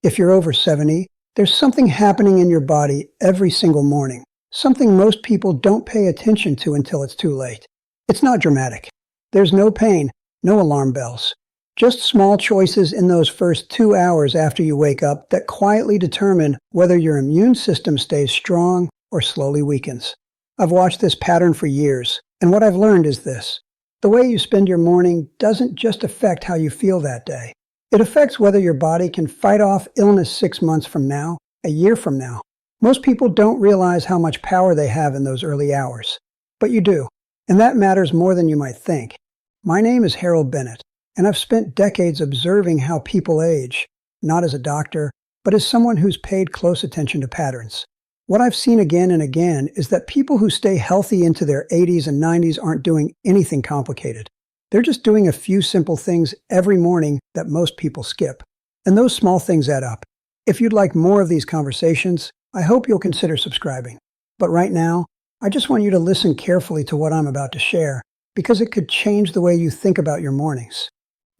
If you're over 70, there's something happening in your body every single morning, something most people don't pay attention to until it's too late. It's not dramatic. There's no pain, no alarm bells. Just small choices in those first 2 hours after you wake up that quietly determine whether your immune system stays strong or slowly weakens. I've watched this pattern for years, and what I've learned is this. The way you spend your morning doesn't just affect how you feel that day. It affects whether your body can fight off illness 6 months from now, a year from now. Most people don't realize how much power they have in those early hours. But you do, and that matters more than you might think. My name is Harold Bennett, and I've spent decades observing how people age, not as a doctor, but as someone who's paid close attention to patterns. What I've seen again and again is that people who stay healthy into their 80s and 90s aren't doing anything complicated. They're just doing a few simple things every morning that most people skip. And those small things add up. If you'd like more of these conversations, I hope you'll consider subscribing. But right now, I just want you to listen carefully to what I'm about to share, because it could change the way you think about your mornings.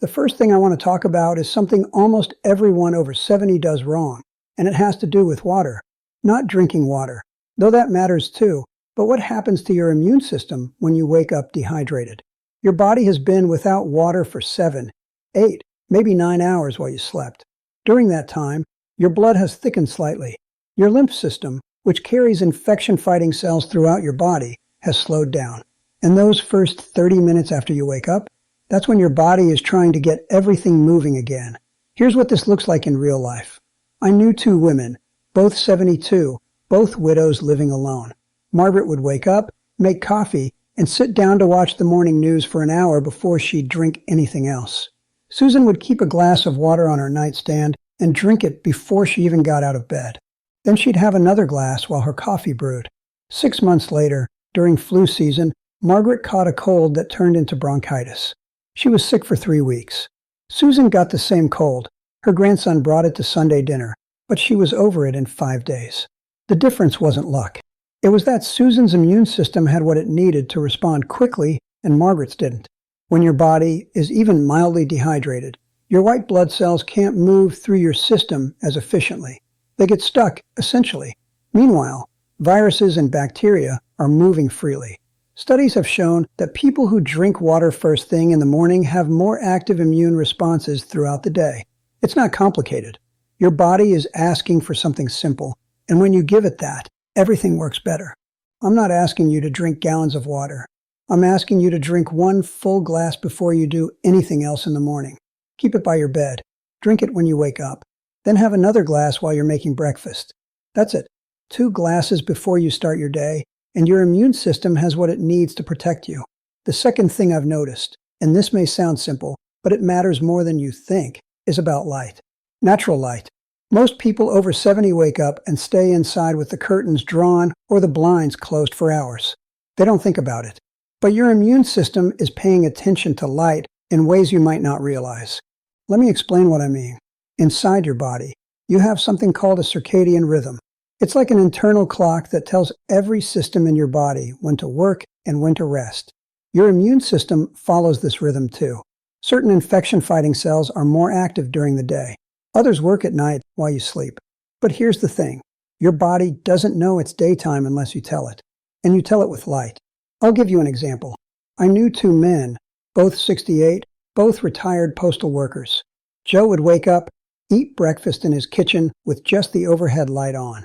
The first thing I want to talk about is something almost everyone over 70 does wrong, and it has to do with water. Not drinking water, though that matters too, but what happens to your immune system when you wake up dehydrated? Your body has been without water for 7, 8, maybe 9 hours while you slept. During that time, your blood has thickened slightly. Your lymph system, which carries infection-fighting cells throughout your body, has slowed down. And those first 30 minutes after you wake up, that's when your body is trying to get everything moving again. Here's what this looks like in real life. I knew 2 women, both 72, both widows living alone. Margaret would wake up, make coffee, and sit down to watch the morning news for an hour before she'd drink anything else. Susan would keep a glass of water on her nightstand and drink it before she even got out of bed. Then she'd have another glass while her coffee brewed. 6 months later, during flu season, Margaret caught a cold that turned into bronchitis. She was sick for 3 weeks. Susan got the same cold. Her grandson brought it to Sunday dinner, but she was over it in 5 days. The difference wasn't luck. It was that Susan's immune system had what it needed to respond quickly, and Margaret's didn't. When your body is even mildly dehydrated, your white blood cells can't move through your system as efficiently. They get stuck, essentially. Meanwhile, viruses and bacteria are moving freely. Studies have shown that people who drink water first thing in the morning have more active immune responses throughout the day. It's not complicated. Your body is asking for something simple, and when you give it that, everything works better. I'm not asking you to drink gallons of water. I'm asking you to drink 1 full glass before you do anything else in the morning. Keep it by your bed. Drink it when you wake up. Then have another glass while you're making breakfast. That's it. 2 glasses before you start your day, and your immune system has what it needs to protect you. The second thing I've noticed, and this may sound simple, but it matters more than you think, is about light. Natural light. Most people over 70 wake up and stay inside with the curtains drawn or the blinds closed for hours. They don't think about it. But your immune system is paying attention to light in ways you might not realize. Let me explain what I mean. Inside your body, you have something called a circadian rhythm. It's like an internal clock that tells every system in your body when to work and when to rest. Your immune system follows this rhythm too. Certain infection-fighting cells are more active during the day. Others work at night while you sleep. But here's the thing. Your body doesn't know it's daytime unless you tell it. And you tell it with light. I'll give you an example. I knew 2 men, both 68, both retired postal workers. Joe would wake up, eat breakfast in his kitchen with just the overhead light on.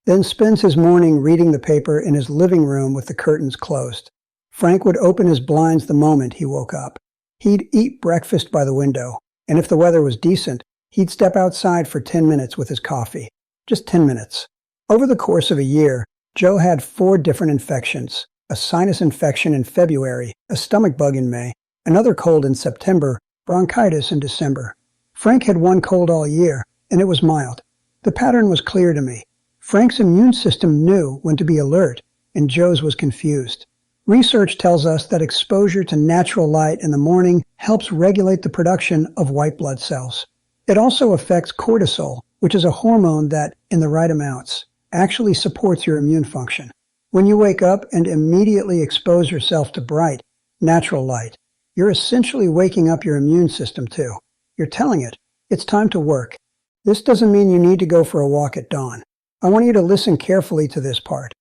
Then spends his morning reading the paper in his living room with the curtains closed. Frank would open his blinds the moment he woke up. He'd eat breakfast by the window, and if the weather was decent, he'd step outside for 10 minutes with his coffee. Just 10 minutes. Over the course of a year, Joe had 4 different infections. A sinus infection in February, a stomach bug in May, another cold in September, bronchitis in December. Frank had 1 cold all year, and it was mild. The pattern was clear to me. Frank's immune system knew when to be alert, and Joe's was confused. Research tells us that exposure to natural light in the morning helps regulate the production of white blood cells. It also affects cortisol, which is a hormone that, in the right amounts, actually supports your immune function. When you wake up and immediately expose yourself to bright, natural light, you're essentially waking up your immune system too. You're telling it, it's time to work. This doesn't mean you need to go for a walk at dawn. I want you to listen carefully to this part.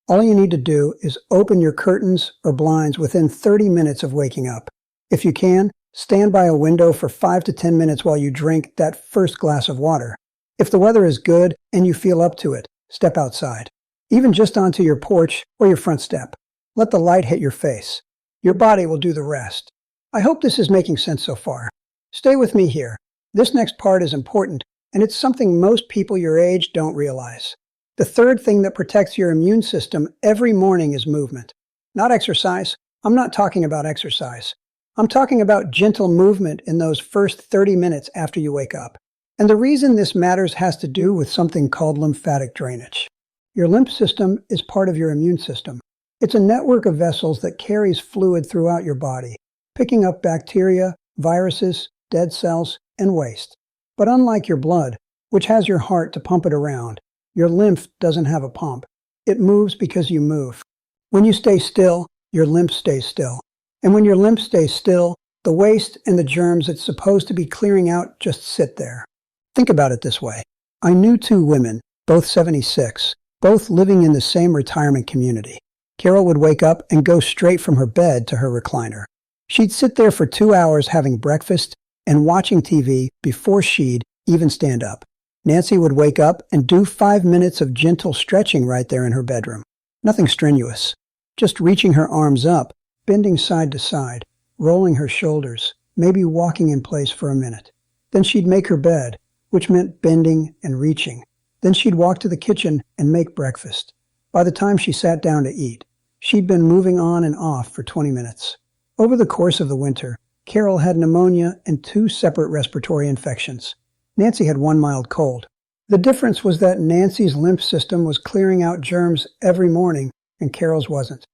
All you need to do is open your curtains or blinds within 30 minutes of waking up. If you can, stand by a window for 5 to 10 minutes while you drink that first glass of water. If the weather is good and you feel up to it, step outside. Even just onto your porch or your front step. Let the light hit your face. Your body will do the rest. I hope this is making sense so far. Stay with me here. This next part is important, and it's something most people your age don't realize. The third thing that protects your immune system every morning is movement. Not exercise. I'm not talking about exercise. I'm talking about gentle movement in those first 30 minutes after you wake up. And the reason this matters has to do with something called lymphatic drainage. Your lymph system is part of your immune system. It's a network of vessels that carries fluid throughout your body, picking up bacteria, viruses, dead cells, and waste. But unlike your blood, which has your heart to pump it around, your lymph doesn't have a pump. It moves because you move. When you stay still, your lymph stays still. And when your lymph stays still, the waste and the germs it's supposed to be clearing out just sit there. Think about it this way. I knew two women, both 76, both living in the same retirement community. Carol would wake up and go straight from her bed to her recliner. She'd sit there for 2 hours having breakfast and watching TV before she'd even stand up. Nancy would wake up and do 5 minutes of gentle stretching right there in her bedroom. Nothing strenuous. Just reaching her arms up, bending side to side, rolling her shoulders, maybe walking in place for a minute. Then she'd make her bed, which meant bending and reaching. Then she'd walk to the kitchen and make breakfast. By the time she sat down to eat, she'd been moving on and off for 20 minutes. Over the course of the winter, Carol had pneumonia and 2 separate respiratory infections. Nancy had 1 mild cold. The difference was that Nancy's lymph system was clearing out germs every morning, and Carol's wasn't.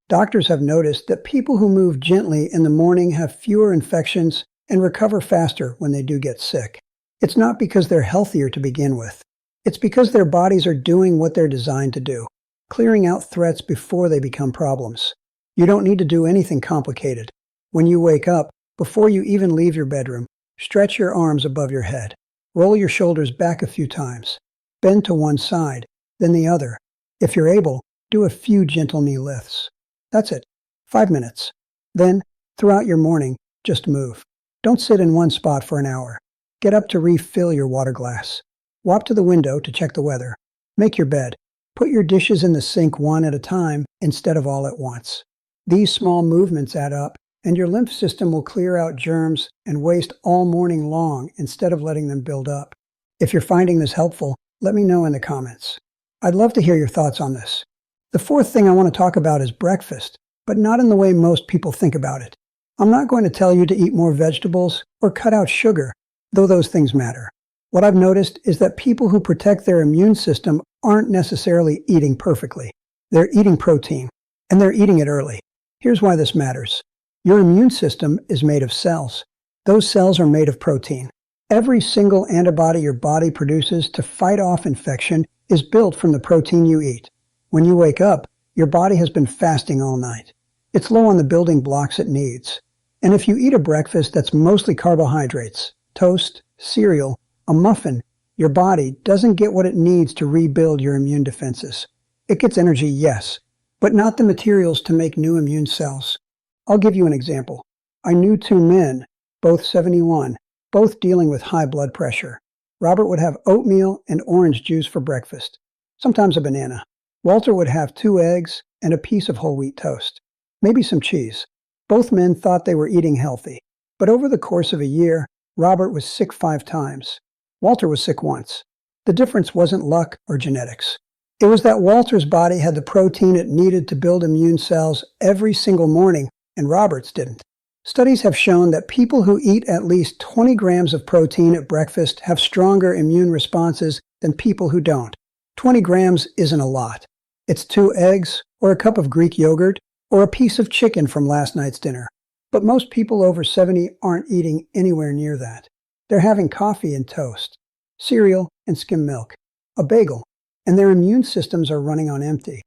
Doctors have noticed that people who move gently in the morning have fewer infections and recover faster when they do get sick. It's not because they're healthier to begin with. It's because their bodies are doing what they're designed to do, clearing out threats before they become problems. You don't need to do anything complicated. When you wake up, before you even leave your bedroom, stretch your arms above your head. Roll your shoulders back a few times. Bend to one side, then the other. If you're able, do a few gentle knee lifts. That's it. 5 minutes. Then, throughout your morning, just move. Don't sit in one spot for an hour. Get up to refill your water glass. Walk to the window to check the weather. Make your bed. Put your dishes in the sink one at a time instead of all at once. These small movements add up, and your lymph system will clear out germs and waste all morning long instead of letting them build up. If you're finding this helpful, let me know in the comments. I'd love to hear your thoughts on this. The fourth thing I want to talk about is breakfast, but not in the way most people think about it. I'm not going to tell you to eat more vegetables or cut out sugar, though those things matter. What I've noticed is that people who protect their immune system aren't necessarily eating perfectly. They're eating protein, and they're eating it early. Here's why this matters. Your immune system is made of cells. Those cells are made of protein. Every single antibody your body produces to fight off infection is built from the protein you eat. When you wake up, your body has been fasting all night. It's low on the building blocks it needs. And if you eat a breakfast that's mostly carbohydrates, toast, cereal, a muffin, your body doesn't get what it needs to rebuild your immune defenses. It gets energy, yes, but not the materials to make new immune cells. I'll give you an example. I knew two men, both 71, both dealing with high blood pressure. Robert would have oatmeal and orange juice for breakfast, sometimes a banana. Walter would have 2 eggs and a piece of whole wheat toast, maybe some cheese. Both men thought they were eating healthy, but over the course of a year, Robert was sick 5 times. Walter was sick once. The difference wasn't luck or genetics. It was that Walter's body had the protein it needed to build immune cells every single morning, and Robert's didn't. Studies have shown that people who eat at least 20 grams of protein at breakfast have stronger immune responses than people who don't. 20 grams isn't a lot. It's 2 eggs, or a cup of Greek yogurt, or a piece of chicken from last night's dinner. But most people over 70 aren't eating anywhere near that. They're having coffee and toast, cereal and skim milk, a bagel, and their immune systems are running on empty.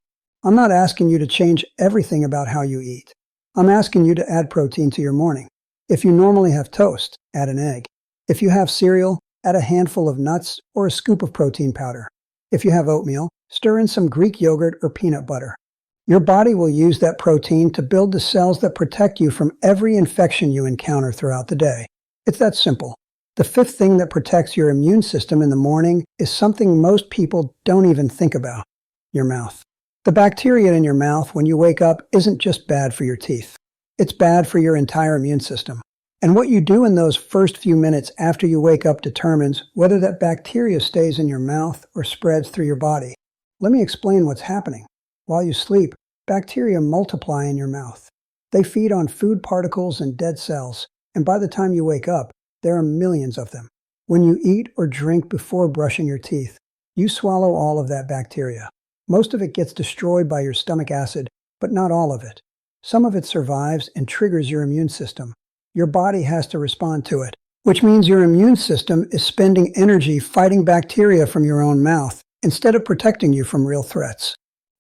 I'm not asking you to change everything about how you eat. I'm asking you to add protein to your morning. If you normally have toast, add an egg. If you have cereal, Add a handful of nuts or a scoop of protein powder. If you have oatmeal, stir in some Greek yogurt or peanut butter. Your body will use that protein to build the cells that protect you from every infection you encounter throughout the day. It's that simple. The fifth thing that protects your immune system in the morning is something most people don't even think about: your mouth. The bacteria in your mouth when you wake up isn't just bad for your teeth. It's bad for your entire immune system. And what you do in those first few minutes after you wake up determines whether that bacteria stays in your mouth or spreads through your body. Let me explain what's happening. While you sleep, bacteria multiply in your mouth. They feed on food particles and dead cells, and by the time you wake up, there are millions of them. When you eat or drink before brushing your teeth, you swallow all of that bacteria. Most of it gets destroyed by your stomach acid, but not all of it. Some of it survives and triggers your immune system. Your body has to respond to it, which means your immune system is spending energy fighting bacteria from your own mouth instead of protecting you from real threats.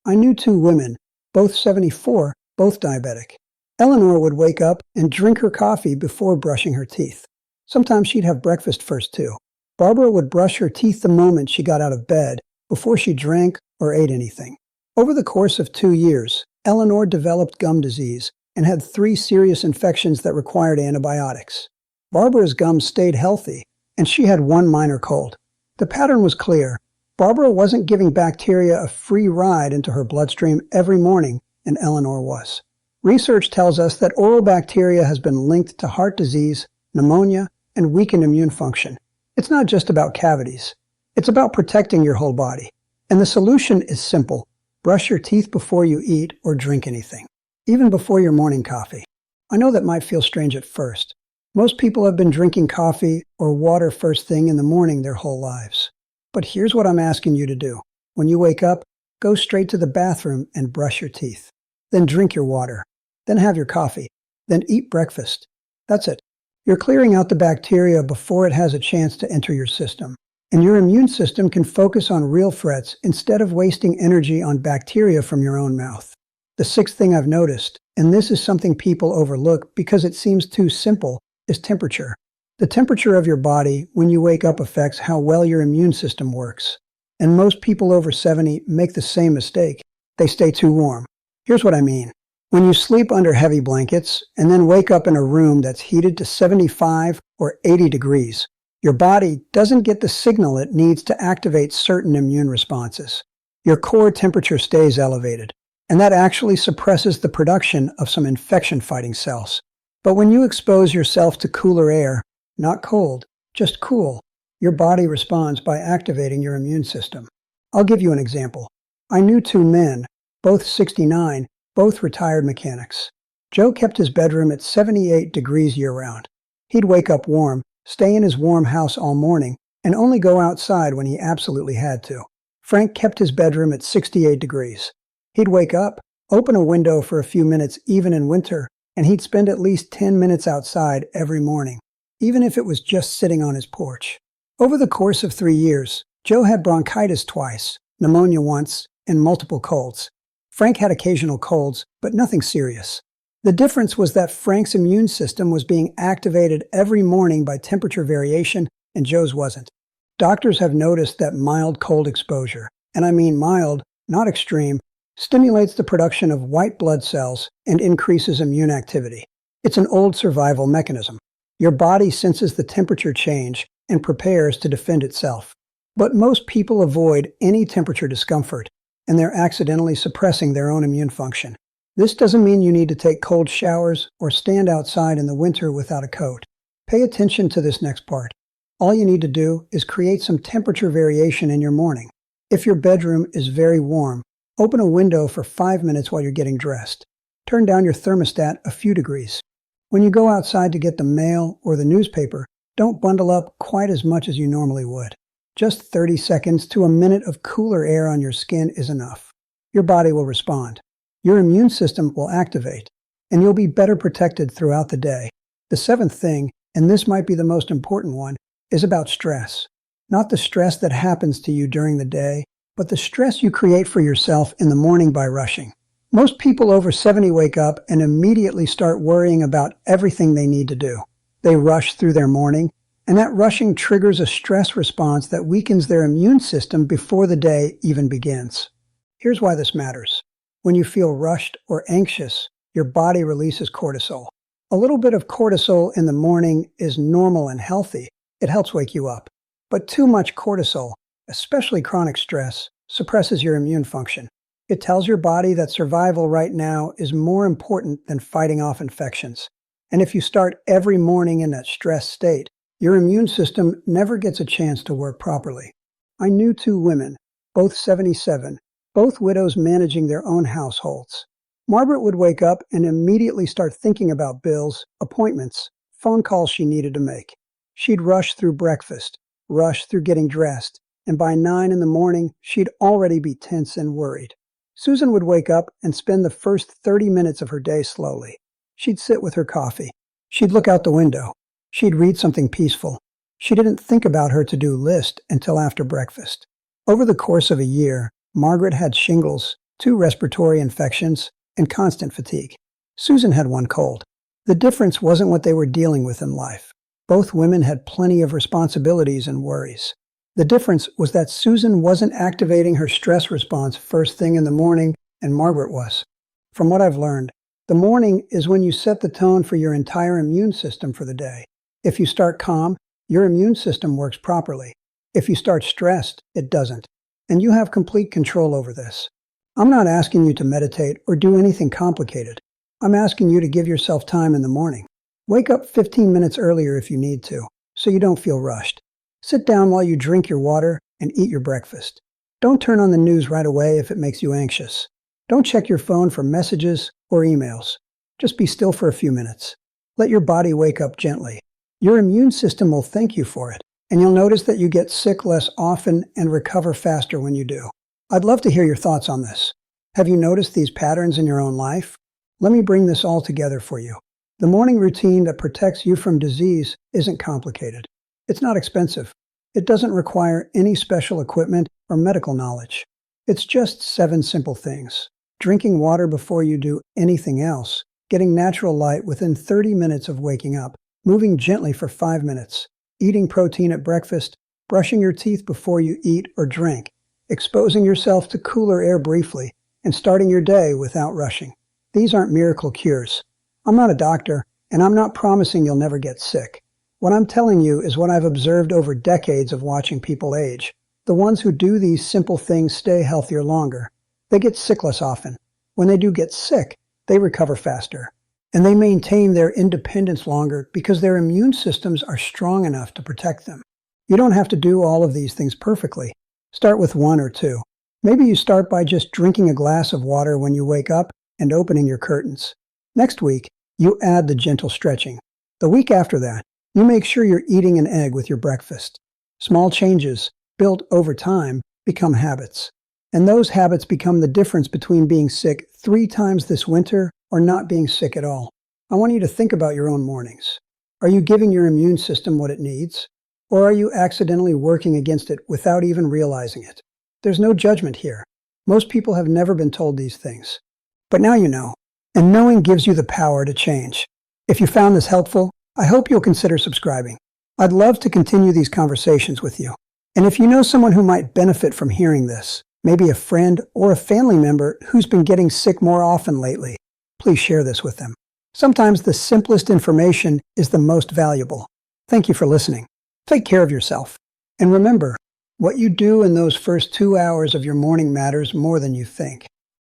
I knew two women, both 74, both diabetic. Eleanor would wake up and drink her coffee before brushing her teeth. Sometimes she'd have breakfast first too. Barbara would brush her teeth the moment she got out of bed, before she drank or ate anything. Over the course of 2 years, Eleanor developed gum disease and had 3 serious infections that required antibiotics. Barbara's gums stayed healthy, and she had 1 minor cold. The pattern was clear. Barbara wasn't giving bacteria a free ride into her bloodstream every morning, and Eleanor was. Research tells us that oral bacteria has been linked to heart disease, pneumonia, and weakened immune function. It's not just about cavities. It's about protecting your whole body. And the solution is simple. Brush your teeth before you eat or drink anything, even before your morning coffee. I know that might feel strange at first. Most people have been drinking coffee or water first thing in the morning their whole lives. But here's what I'm asking you to do. When you wake up, go straight to the bathroom and brush your teeth. Then drink your water. Then have your coffee. Then eat breakfast. That's it. You're clearing out the bacteria before it has a chance to enter your system. And your immune system can focus on real threats instead of wasting energy on bacteria from your own mouth. The sixth thing I've noticed, and this is something people overlook because it seems too simple, is temperature. The temperature of your body when you wake up affects how well your immune system works. And most people over 70 make the same mistake. They stay too warm. Here's what I mean. When you sleep under heavy blankets and then wake up in a room that's heated to 75 or 80 degrees, your body doesn't get the signal it needs to activate certain immune responses. Your core temperature stays elevated, and that actually suppresses the production of some infection-fighting cells. But when you expose yourself to cooler air, not cold, just cool, your body responds by activating your immune system. I'll give you an example. I knew 2 men, both 69, both retired mechanics. Joe kept his bedroom at 78 degrees year-round. He'd wake up warm, stay in his warm house all morning, and only go outside when he absolutely had to. Frank kept his bedroom at 68 degrees. He'd wake up, open a window for a few minutes even in winter, and he'd spend at least 10 minutes outside every morning, even if it was just sitting on his porch. Over the course of 3 years, Joe had bronchitis twice, pneumonia once, and multiple colds. Frank had occasional colds, but nothing serious. The difference was that Frank's immune system was being activated every morning by temperature variation, and Joe's wasn't. Doctors have noticed that mild cold exposure, and I mean mild, not extreme, stimulates the production of white blood cells and increases immune activity. It's an old survival mechanism. Your body senses the temperature change and prepares to defend itself. But most people avoid any temperature discomfort, and they're accidentally suppressing their own immune function. This doesn't mean you need to take cold showers or stand outside in the winter without a coat. Pay attention to this next part. All you need to do is create some temperature variation in your morning. If your bedroom is very warm, open a window for 5 minutes while you're getting dressed. Turn down your thermostat a few degrees. When you go outside to get the mail or the newspaper, don't bundle up quite as much as you normally would. Just 30 seconds to a minute of cooler air on your skin is enough. Your body will respond. Your immune system will activate, and you'll be better protected throughout the day. The seventh thing, and this might be the most important one, is about stress. Not the stress that happens to you during the day, but the stress you create for yourself in the morning by rushing. Most people over 70 wake up and immediately start worrying about everything they need to do. They rush through their morning, And that rushing triggers a stress response that weakens their immune system before the day even begins. Here's why this matters. When you feel rushed or anxious, your body releases cortisol. A little bit of cortisol in the morning is normal and healthy. It helps wake you up. But too much cortisol, especially chronic stress, suppresses your immune function. It tells your body that survival right now is more important than fighting off infections. And if you start every morning in that stress state, your immune system never gets a chance to work properly. I knew two women, both 77, both widows managing their own households. Margaret would wake up and immediately start thinking about bills, appointments, phone calls she needed to make. She'd rush through breakfast, rush through getting dressed, and by 9 in the morning, she'd already be tense and worried. Susan would wake up and spend the first 30 minutes of her day slowly. She'd sit with her coffee. She'd look out the window. She'd read something peaceful. She didn't think about her to-do list until after breakfast. Over the course of a year, Margaret had shingles, 2 respiratory infections, and constant fatigue. Susan had 1 cold. The difference wasn't what they were dealing with in life. Both women had plenty of responsibilities and worries. The difference was that Susan wasn't activating her stress response first thing in the morning, and Margaret was. From what I've learned, the morning is when you set the tone for your entire immune system for the day. If you start calm, your immune system works properly. If you start stressed, it doesn't. And you have complete control over this. I'm not asking you to meditate or do anything complicated. I'm asking you to give yourself time in the morning. Wake up 15 minutes earlier if you need to, so you don't feel rushed. Sit down while you drink your water and eat your breakfast. Don't turn on the news right away if it makes you anxious. Don't check your phone for messages or emails. Just be still for a few minutes. Let your body wake up gently. Your immune system will thank you for it, and you'll notice that you get sick less often and recover faster when you do. I'd love to hear your thoughts on this. Have you noticed these patterns in your own life? Let me bring this all together for you. The morning routine that protects you from disease isn't complicated. It's not expensive. It doesn't require any special equipment or medical knowledge. It's just 7 simple things. Drinking water before you do anything else, getting natural light within 30 minutes of waking up, moving gently for 5 minutes, eating protein at breakfast, brushing your teeth before you eat or drink, exposing yourself to cooler air briefly, and starting your day without rushing. These aren't miracle cures. I'm not a doctor, and I'm not promising you'll never get sick. What I'm telling you is what I've observed over decades of watching people age. The ones who do these simple things stay healthier longer. They get sick less often. When they do get sick, they recover faster. And they maintain their independence longer because their immune systems are strong enough to protect them. You don't have to do all of these things perfectly. Start with 1 or 2. Maybe you start by just drinking a glass of water when you wake up and opening your curtains. Next week, you add the gentle stretching. The week after that, you make sure you're eating an egg with your breakfast. Small changes, built over time, become habits. And those habits become the difference between being sick 3 times this winter or not being sick at all. I want you to think about your own mornings. Are you giving your immune system what it needs? Or are you accidentally working against it without even realizing it? There's no judgment here. Most people have never been told these things. But now you know. And knowing gives you the power to change. If you found this helpful, I hope you'll consider subscribing. I'd love to continue these conversations with you. And if you know someone who might benefit from hearing this, maybe a friend or a family member who's been getting sick more often lately, please share this with them. Sometimes the simplest information is the most valuable. Thank you for listening. Take care of yourself. And remember, what you do in those first 2 hours of your morning matters more than you think.